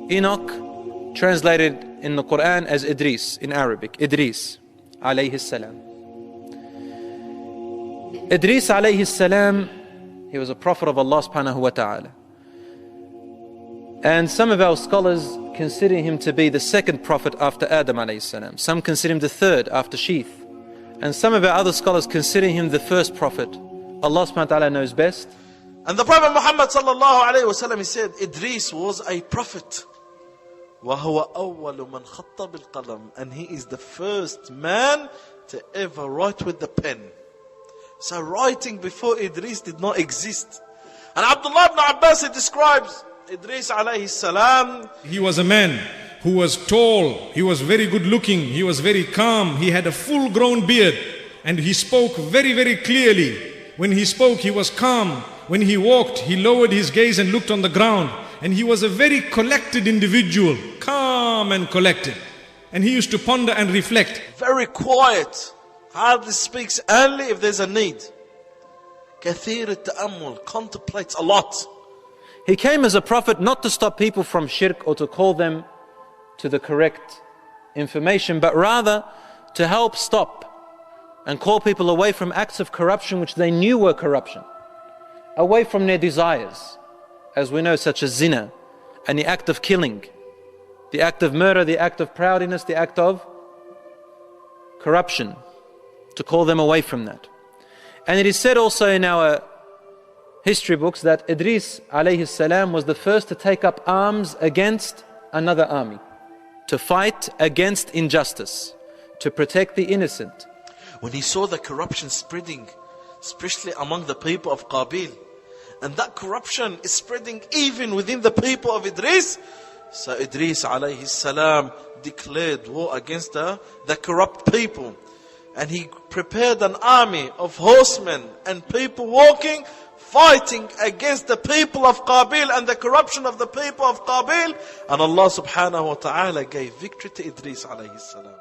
Enoch, translated in the Quran as Idris in Arabic, Idris alayhi salam. Idris alayhi salam, he was a prophet of Allah subhanahu wa ta'ala. And some of our scholars consider him to be the second prophet after Adam alayhi salam. Some consider him the third after Sheeth. And some of our other scholars consider him the first prophet. Allah subhanahu wa ta'ala knows best. And the Prophet Muhammad sallallahu alayhi wa sallam, he said, Idris was a prophet. وَهُوَ أَوَّلُ مَنْ خَطَّ بِالْقَلَمِ. And he is the first man to ever write with the pen. So writing before Idris did not exist. And Abdullah ibn Abbas, he describes Idris alayhi salam. He was a man who was tall, he was very good looking, he was very calm, he had a full grown beard, and he spoke very, very clearly. When he spoke, he was calm. When he walked, he lowered his gaze and looked on the ground. And he was a very collected individual, calm and collected. And he used to ponder and reflect. Very quiet. Hardly speaks only if there's a need. Kathir al-ta'ammul, contemplates a lot. He came as a prophet not to stop people from shirk or to call them to the correct information, but rather to help stop and call people away from acts of corruption which they knew were corruption, away from their desires, as we know, such as zina and the act of killing, the act of murder, the act of proudness, the act of corruption, to call them away from that. And it is said also in our history books that Idris alayhi salam was the first to take up arms against another army, to fight against injustice, to protect the innocent. When he saw the corruption spreading, especially among the people of Qabil, and that corruption is spreading even within the people of Idris, so Idris alayhi salam declared war against the corrupt people. And he prepared an army of horsemen and people walking, fighting against the people of Qabil and the corruption of the people of Qabil. And Allah subhanahu wa ta'ala gave victory to Idris alayhi salam.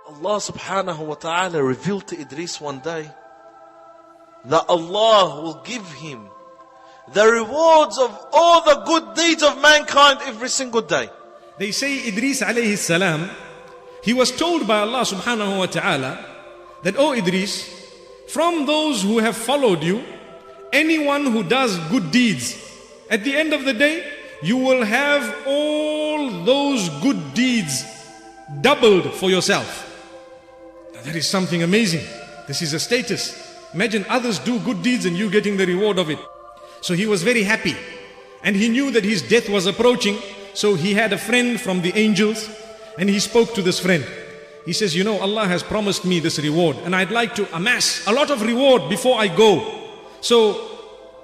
Allah subhanahu wa ta'ala revealed to Idris one day that Allah will give him the rewards of all the good deeds of mankind every single day. They say Idris alayhi salam, he was told by Allah subhanahu wa ta'ala that, "O Idris, from those who have followed you, anyone who does good deeds, at the end of the day, you will have all those good deeds doubled for yourself." Now that is something amazing. This is a status. Imagine others do good deeds and you getting the reward of it. So he was very happy. And he knew that his death was approaching. So he had a friend from the angels. And he spoke to this friend. He says, "You know, Allah has promised me this reward. And I'd like to amass a lot of reward before I go. So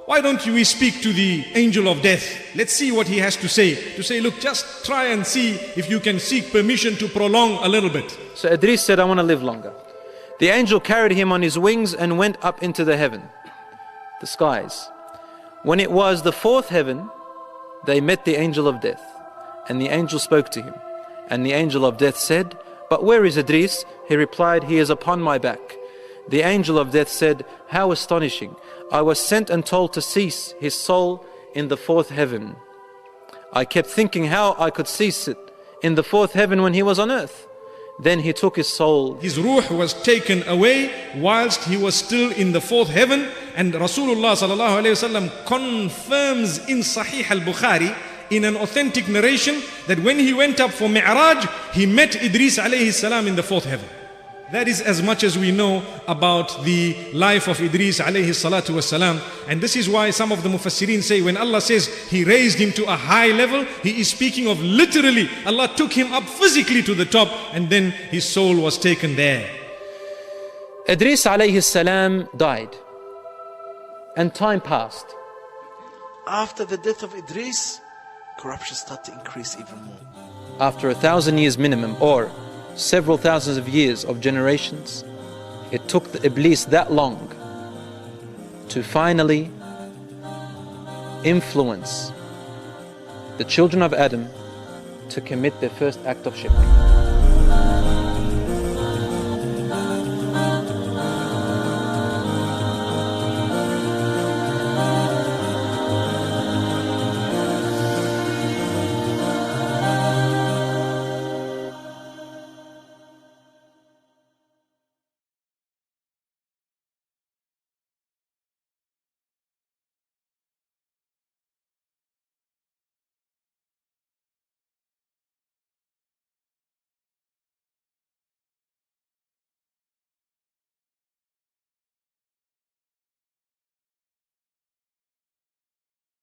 why don't we speak to the angel of death? Let's see what he has to say. To say, look, just try and see if you can seek permission to prolong a little bit." So Idris said, "I want to live longer." The angel carried him on his wings and went up into the heaven, the skies. When it was the fourth heaven, they met the angel of death. And the angel spoke to him. And the angel of death said, "But where is Idris?" He replied, "He is upon my back." The angel of death said, "How astonishing! I was sent and told to cease his soul in the fourth heaven. I kept thinking how I could cease it in the fourth heaven when he was on earth. Then he took his soul." His ruh was taken away whilst he was still in the fourth heaven. And Rasulullah sallallahu alayhi wasallam confirms in Sahih al-Bukhari, in an authentic narration, that when he went up for Mi'raj, he met Idris alayhi salam in the fourth heaven. That is as much as we know about the life of Idris alayhi salatu wasalam. And this is why some of the Mufassirin say, when Allah says He raised him to a high level, He is speaking of literally, Allah took him up physically to the top and then his soul was taken there. Idris alayhi salam died. And time passed. After the death of Idris, corruption started to increase even more. After 1,000 years minimum, or several thousands of years of generations, it took the Iblis that long to finally influence the children of Adam to commit their first act of shirk.